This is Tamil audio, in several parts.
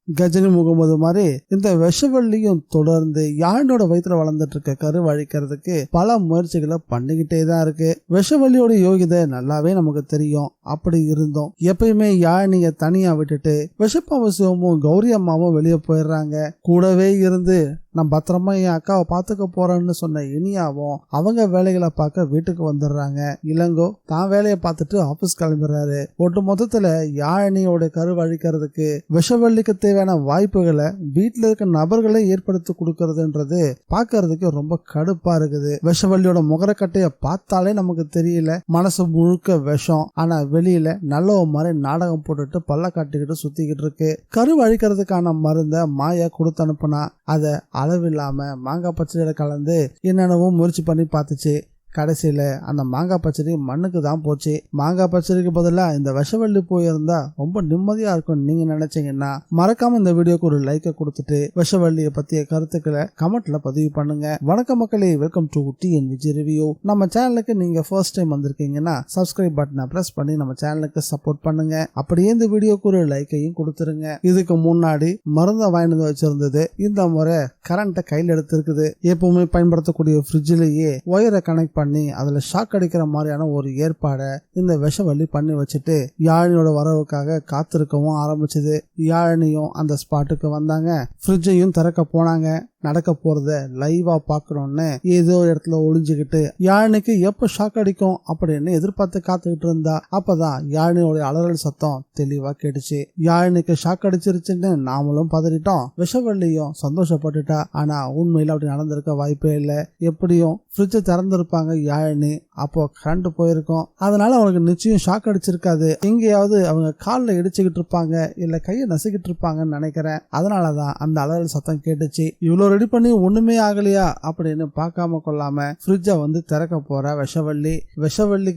கஜினி முகமது மாதிரி இந்த விஷவள்ளியும் தொடர்ந்து யாழினியோட வயிற்றுல வளர்ந்துட்டு இருக்க கருவை அழிக்கிறதுக்கு பல முயற்சிகளை பண்ணிக்கிட்டே தான் இருக்கு. விஷவள்ளியோட யோகிதை நல்லாவே நமக்கு தெரியும். அப்படி இருந்தோம் எப்பயுமே யாழினிய தனியா விட்டுட்டு விஷப்பாவ சிவமும் கௌரி அம்மாவும் வெளியே போயிடுறாங்க. கூடவே இருந்து நான் பத்திரமா என் அக்காவை பாத்துக்க போறேன்னு சொன்ன இனியாவும் அவங்க வேலைகளை பார்க்க வீட்டுக்கு வந்துடுறாங்க. இளங்கோ தான் வேலையை பார்த்துட்டு ஆபீஸ் கிளம்பிடுறாரு. ஒட்டு மொத்தத்துல யாழினியோட கருவை அழிக்கிறதுக்கு விஷவள்ளிக்கு தேவையான வாய்ப்புகளை வீட்டுல இருக்க நபர்களை ஏற்படுத்தி கொடுக்கறதுன்றது பாக்குறதுக்கு ரொம்ப கடுப்பா இருக்குது. விஷவள்ளியோட முகரக்கட்டைய பார்த்தாலே நமக்கு தெரியல மனசு முழுக்க விஷம். ஆனா வெளியில நல்ல மாதிரி நாடகம் போட்டுட்டு பல்ல காட்டிக்கிட்டு சுத்திக்கிட்டு இருக்கு. கருவை அழிக்கிறதுக்கான மருந்த மாயா கொடுத்து அனுப்புனா அதை அளவில்லாம மாங்காய் பச்சடியில கலந்து என்னென்னவோ முயற்சி பண்ணி பார்த்துச்சு. கடைசியில அந்த மாங்காய் பச்சடி மண்ணுக்கு தான் போச்சு. மாங்காய் பச்சடிக்கு பதிலாக இந்த விஷவள்ளி போயிருந்தா ரொம்ப நிம்மதியா இருக்கும் நீங்க நினைச்சீங்கன்னா மறக்காம இந்த வீடியோக்கு ஒரு லைக்கை கொடுத்துட்டு விஷவள்ளியை பத்திய கருத்துக்களை கமெண்ட்ல பதிவு பண்ணுங்க. வணக்கம் மக்களே, வெல்கம் டு TNVG ரிவ்யூ. நம்ம சேனலுக்கு நீங்க ஃபர்ஸ்ட் டைம் வந்திருக்கீங்கன்னா சப்ஸ்கிரைப் பட்டனை பிரஸ் பண்ணி நம்ம சேனலுக்கு சப்போர்ட் பண்ணுங்க. அப்படியே இந்த வீடியோக்கு ஒரு லைக்கையும் கொடுத்துருங்க. இதுக்கு முன்னாடி மருந்தை வாங்கிட்டு வச்சிருந்தது இந்த முறை கரண்ட்டை கையில் எடுத்திருக்குது. எப்பவுமே பயன்படுத்தக்கூடிய ஃப்ரிட்ஜிலேயே ஒயரை கனெக்ட் பண்ணி அதுல ஷாக் அடிக்கிற மாதிரியான ஒரு ஏற்பாடை இந்த விஷவள்ளி பண்ணி வச்சுட்டு யாழினியோட வரவுக்காக காத்திருக்கவும் ஆரம்பிச்சது. யாழினியும் அந்த ஸ்பாட்டுக்கு வந்தாங்க. ஃப்ரிட்ஜையும் திறக்க போனாங்க. நடக்க போறத லைவா பாக்கணும்னு ஏதோ இடத்துல ஒளிஞ்சுக்கிட்டு யாழினிக்கு எப்ப ஷாக் அடிக்கும் அப்படின்னு எதிர்பார்த்து காத்துக்கிட்டு இருந்தா. அப்பதான் யாழினியோட அலறல் சத்தம் தெளிவா கேட்டுச்சு. யாழினிக்கு ஷாக் அடிச்சிருச்சுன்னு நாமளும் பதறிட்டோம். விஷவள்ளியும் சந்தோஷப்பட்டுட்டா. ஆனா உண்மையில அப்படி நடந்திருக்க வாய்ப்பே இல்லை. எப்படியும் ஃப்ரிட்ஜை திறந்திருப்பாங்க யாழினி. அப்போ கரண்ட் போயிருக்கும். அதனால அவனுக்கு நிச்சயம் ஷாக் அடிச்சிருக்காது. எங்கேயாவது அவங்க காலில் இடிச்சுக்கிட்டு இருப்பாங்க இல்ல கையை நசுக்கிட்டு இருப்பாங்கன்னு நினைக்கிறேன். அதனாலதான் அந்த அலறல் சத்தம் கேட்டுச்சு. இவ்வளவு ரெடி பண்ணி ஒண்ணுமே ஆகலையா அப்படின்னு பார்க்காம கொள்ளாம ஃப்ரிட்ஜை வந்து திறக்க போற விஷவள்ளி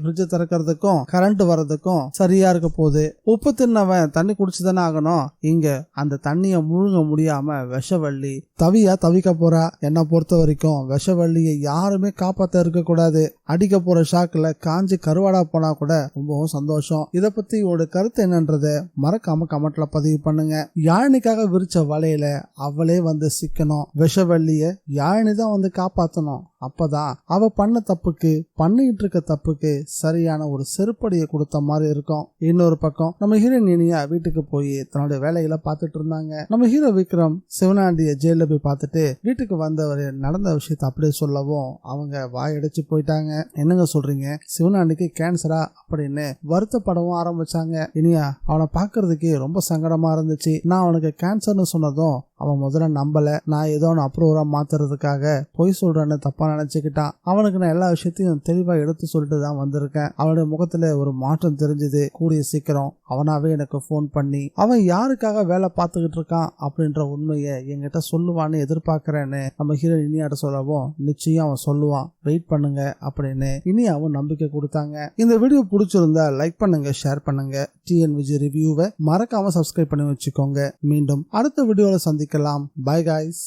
ஃப்ரிட்ஜை திறக்கிறதுக்கும் கரண்ட் வர்றதுக்கும் சரியா இருக்க போகுது. உப்பு தின்னவன் தண்ணி குடிச்சுதானே ஆகணும். இங்க அந்த தண்ணிய முழுங்க முடியாம விஷவள்ளி தவிக்க போறா. என்ன பொறுத்த வரைக்கும் விஷவள்ளியை யாருமே காப்பாத்த இருக்க கூடாது. அடிக்க போற ஷாக்ல காஞ்சி கருவாடா போனா கூட ரொம்பவும் சந்தோஷம். இத பத்தி உங்களோட கருத்து என்னன்றத மறக்காம கமெண்ட்ல பதிவு பண்ணுங்க. யாழினிக்காக விரிச்ச வலையில அவளே வந்து சிக்கணும். விஷவள்ளிய யாழினி தான் வந்து காப்பாத்தணும். அப்பதான் அவ பண்ண தப்புக்கு பண்ணிட்டு இருக்க தப்புக்கு சரியான ஒரு செருப்படியை கொடுத்த மாதிரி இருக்கும். இன்னொரு பக்கம் நம்ம ஹீரோயின் இனியா வீட்டுக்கு போய் தன்னுடைய வேலைகளை பார்த்துட்டு இருந்தாங்க. நம்ம ஹீரோ விக்ரம் சிவனாண்டிய ஜெயில போய் பார்த்துட்டு வீட்டுக்கு வந்தவர் நடந்த விஷயத்த அப்படியே சொல்லவும் அவங்க வாயடிச்சு போயிட்டாங்க. என்னங்க சொல்றீங்க, சிவனாண்டிக்கு கேன்சரா அப்படின்னு வருத்தப்படவும் ஆரம்பிச்சாங்க. இனியா அவனை பாக்குறதுக்கு ரொம்ப சங்கடமா இருந்துச்சு. நான் அவனுக்கு கேன்சர்னு சொன்னதும் அவன் முதல்ல நம்பல. நான் ஏதோ அப்ரூவரா மாத்துறதுக்காக பொய் சொல்றேன்னு தப்பா நினைச்சுக்கிட்டான். அவனுக்கு நான் எல்லா விஷயத்தையும் தெளிவா எடுத்து சொல்லிட்டு தான் வந்திருக்கேன். அவனுடைய முகத்துல ஒரு மாற்றம் தெரிஞ்சது. கூடிய சீக்கிரம் அவனாவே எனக்கு போன் பண்ணி அவன் யாருக்காக வேலை பார்த்துக்கிட்டு இருக்கான் அப்படின்ற உண்மையை என்கிட்ட சொல்லுவான்னு எதிர்பார்க்கிறேன்னு நம்ம ஹீரோ இனியாட்ட சொல்லவும் நிச்சயம் அவன் சொல்லுவான், வெயிட் பண்ணுங்க அப்படின்னு இனியாவும் நம்பிக்கை கொடுத்தாங்க. இந்த வீடியோ பிடிச்சிருந்தா லைக் பண்ணுங்க, ஷேர் பண்ணுங்க. TNVG ரிவ்யூவை மறக்காம சப்ஸ்கிரைப் பண்ணி வச்சுக்கோங்க. மீண்டும் அடுத்த வீடியோல சந்திக்கலாம். Bye guys.